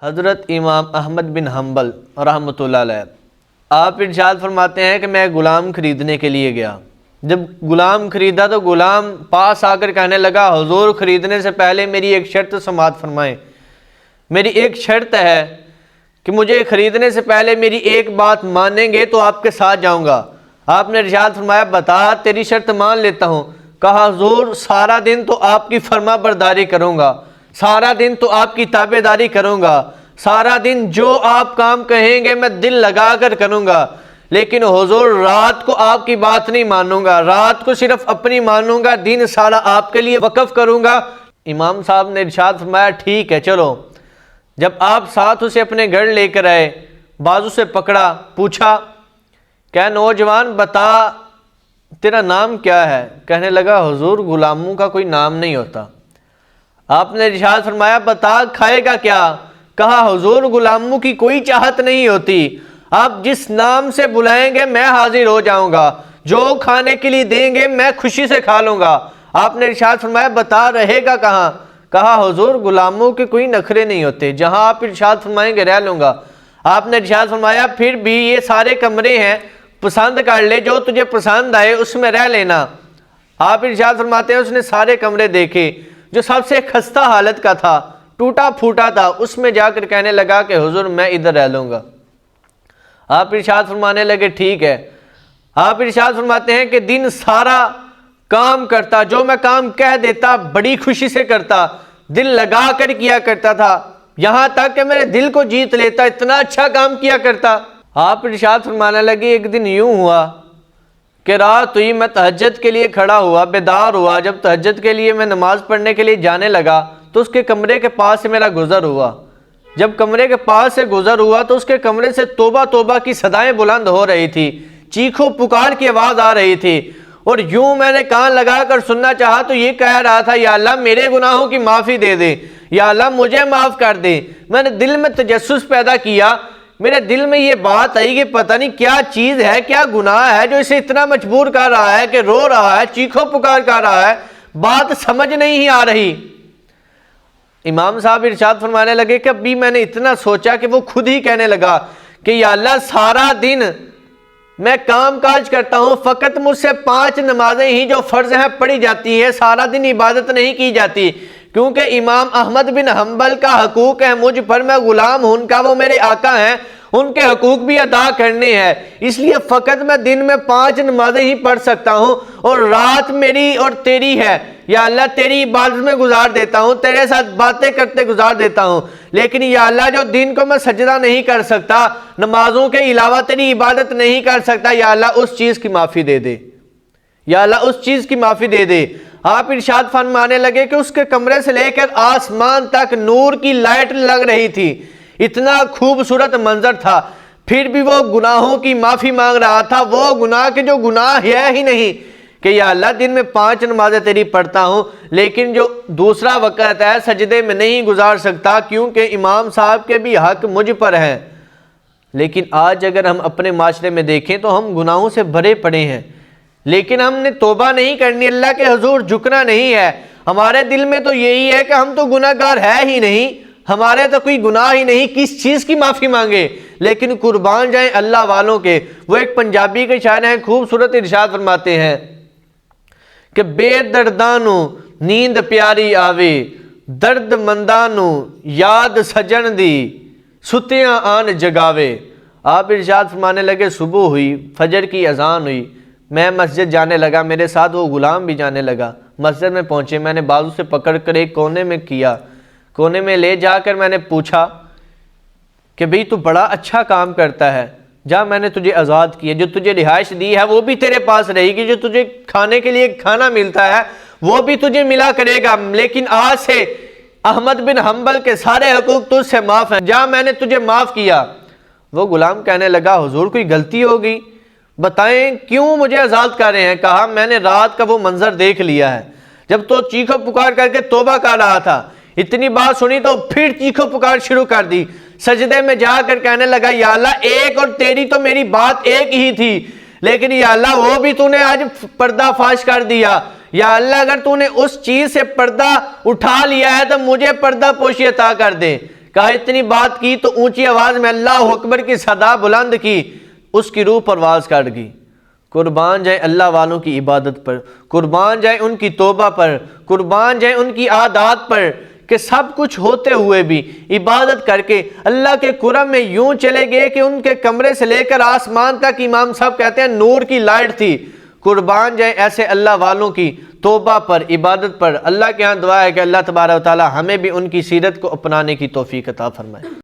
حضرت امام احمد بن حنبل رحمۃ اللہ علیہ آپ ارشاد فرماتے ہیں کہ میں غلام خریدنے کے لیے گیا. جب غلام خریدا تو غلام پاس آ کر کہنے لگا حضور خریدنے سے پہلے میری ایک شرط سماعت فرمائیں. میری ایک شرط ہے کہ مجھے خریدنے سے پہلے میری ایک بات مانیں گے تو آپ کے ساتھ جاؤں گا. آپ نے ارشاد فرمایا بتا تیری شرط مان لیتا ہوں. کہا حضور سارا دن تو آپ کی فرما برداری کروں گا, سارا دن تو آپ کی تابع داری کروں گا, سارا دن جو آپ کام کہیں گے میں دل لگا کر کروں گا, لیکن حضور رات کو آپ کی بات نہیں مانوں گا, رات کو صرف اپنی مانوں گا, دن سارا آپ کے لیے وقف کروں گا. امام صاحب نے ارشاد فرمایا ٹھیک ہے چلو. جب آپ ساتھ اسے اپنے گھر لے کر آئے, بازو سے پکڑا, پوچھا کہ نوجوان بتا تیرا نام کیا ہے؟ کہنے لگا حضور غلاموں کا کوئی نام نہیں ہوتا. آپ نے ارشاد فرمایا بتا کھائے گا کیا؟ کہا حضور غلاموں کی کوئی چاہت نہیں ہوتی, آپ جس نام سے بلائیں گے میں حاضر ہو جاؤں گا, جو کھانے کے لیے دیں گے میں خوشی سے کھا لوں گا. آپ نے ارشاد فرمایا بتا رہے گا کہاں؟ کہا حضور غلاموں کے کوئی نخرے نہیں ہوتے, جہاں آپ ارشاد فرمائیں گے رہ لوں گا. آپ نے ارشاد فرمایا پھر بھی یہ سارے کمرے ہیں, پسند کر لے, جو تجھے پسند آئے اس میں رہ لینا. آپ ارشاد فرماتے ہیں اس نے سارے کمرے دیکھے, جو سب سے خستہ حالت کا تھا, ٹوٹا پھوٹا تھا, اس میں جا کر کہنے لگا کہ حضور میں ادھر رہ لوں گا. آپ ارشاد فرمانے لگے ٹھیک ہے. آپ ارشاد فرماتے ہیں کہ دن سارا کام کرتا, جو میں کام کہہ دیتا بڑی خوشی سے کرتا, دل لگا کر کیا کرتا تھا, یہاں تک کہ میرے دل کو جیت لیتا, اتنا اچھا کام کیا کرتا. آپ ارشاد فرمانے لگے ایک دن یوں ہوا کہ رات ہوئی, میں تہجد کے لیے کھڑا ہوا, بیدار ہوا. جب تہجد کے لیے میں نماز پڑھنے کے لیے جانے لگا تو اس کے کمرے کے پاس سے میرا گزر ہوا. جب کمرے کے پاس سے گزر ہوا تو اس کے کمرے سے توبہ توبہ کی صدائیں بلند ہو رہی تھی, چیخو پکار کی آواز آ رہی تھی, اور یوں میں نے کان لگا کر سننا چاہا تو یہ کہہ رہا تھا یا اللہ میرے گناہوں کی معافی دے دے, یا اللہ مجھے معاف کر دے. میں نے دل میں تجسس پیدا کیا, میرے دل میں یہ بات آئی کہ پتہ نہیں کیا چیز ہے, کیا گناہ ہے جو اسے اتنا مجبور کر رہا ہے کہ رو رہا ہے, چیخو پکار کر رہا ہے, بات سمجھ نہیں آ رہی. امام صاحب ارشاد فرمانے لگے کہ ابھی میں نے اتنا سوچا کہ وہ خود ہی کہنے لگا کہ یا اللہ سارا دن میں کام کاج کرتا ہوں, فقط مجھ سے 5 نمازیں ہی جو فرض ہیں پڑھی جاتی ہیں, سارا دن عبادت نہیں کی جاتی, کیونکہ امام احمد بن حنبل کا حقوق ہے مجھ پر, میں غلام ہوں ان کا, وہ میرے آقا ہیں, ان کے حقوق بھی ادا کرنے ہیں, اس لیے فقط میں دن میں 5 نمازیں ہی پڑھ سکتا ہوں, اور رات میری اور تیری ہے, یا اللہ تیری عبادت میں گزار دیتا ہوں, تیرے ساتھ باتیں کرتے گزار دیتا ہوں, لیکن یا اللہ جو دن کو میں سجدہ نہیں کر سکتا, نمازوں کے علاوہ تیری عبادت نہیں کر سکتا, یا اللہ اس چیز کی معافی دے دے, یا اللہ اس چیز کی معافی دے دے. آپ ارشاد فرمانے لگے کہ اس کے کمرے سے لے کر آسمان تک نور کی لائٹ لگ رہی تھی, اتنا خوبصورت منظر تھا, پھر بھی وہ گناہوں کی معافی مانگ رہا تھا, وہ گناہ کے جو گناہ ہے ہی نہیں, کہ یا اللہ دن میں 5 نمازیں تیری پڑھتا ہوں, لیکن جو دوسرا وقت ہے سجدے میں نہیں گزار سکتا, کیونکہ امام صاحب کے بھی حق مجھ پر ہیں. لیکن آج اگر ہم اپنے معاشرے میں دیکھیں تو ہم گناہوں سے بھرے پڑے ہیں, لیکن ہم نے توبہ نہیں کرنی, اللہ کے حضور جھکنا نہیں ہے. ہمارے دل میں تو یہی ہے کہ ہم تو گناہ گار ہے ہی نہیں, ہمارے تو کوئی گناہ ہی نہیں, کس چیز کی معافی مانگے. لیکن قربان جائیں اللہ والوں کے. وہ ایک پنجابی کے شاعر ہیں, خوبصورت ارشاد فرماتے ہیں کہ بے دردانو نیند پیاری آوے, درد مندانو یاد سجن دی, ستیاں آن جگاوے. آپ ارشاد فرمانے لگے صبح ہوئی, فجر کی اذان ہوئی, میں مسجد جانے لگا, میرے ساتھ وہ غلام بھی جانے لگا. مسجد میں پہنچے, میں نے بازو سے پکڑ کر ایک کونے میں کیا, کونے میں لے جا کر میں نے پوچھا کہ بھئی تو بڑا اچھا کام کرتا ہے, جا میں نے تجھے آزاد کیا, جو تجھے رہائش دی ہے وہ بھی تیرے پاس رہے گی, جو تجھے کھانے کے لیے کھانا ملتا ہے وہ بھی تجھے ملا کرے گا, لیکن آج سے احمد بن حنبل کے سارے حقوق تجھ سے معاف ہیں, جا میں نے تجھے معاف کیا. وہ غلام کہنے لگا حضور کوئی غلطی ہو گئی, بتائیں کیوں مجھے آزاد کر رہے ہیں؟ کہا میں نے رات کا وہ منظر دیکھ لیا ہے, جب تو چیخو پکار کر کے توبہ کر رہا تھا, اتنی بات سنی تو پھر چیخو پکار شروع کر دی, سجدے میں جا کر کہنے لگا یا اللہ ایک اور تیری تو میری بات ایک ہی تھی, لیکن یا اللہ وہ بھی تو نے آج پردہ فاش کر دیا, یا اللہ اگر تو نے اس چیز سے پردہ اٹھا لیا ہے تو مجھے پردہ پوشی عطا کر دے. کہا اتنی بات کی تو اونچی آواز میں اللہ اکبر کی صدا بلند کی، اس کی روح پرواز کر گئی۔ قربان جائے اللہ والوں کی عبادت پر، قربان جائے ان کی توبہ پر، قربان جائے ان کی عادات پر کہ سب کچھ ہوتے ہوئے بھی عبادت کر کے اللہ کے کرم میں یوں چلے گئے کہ ان کے کمرے سے لے کر آسمان تک امام صاحب کہتے ہیں نور کی لائٹ تھی۔ قربان جائے ایسے اللہ والوں کی توبہ پر، عبادت پر۔ اللہ کے ہاں دعا ہے کہ اللہ تبارک و تعالی ہمیں بھی ان کی سیرت کو اپنانے کی توفیق عطا فرمائے۔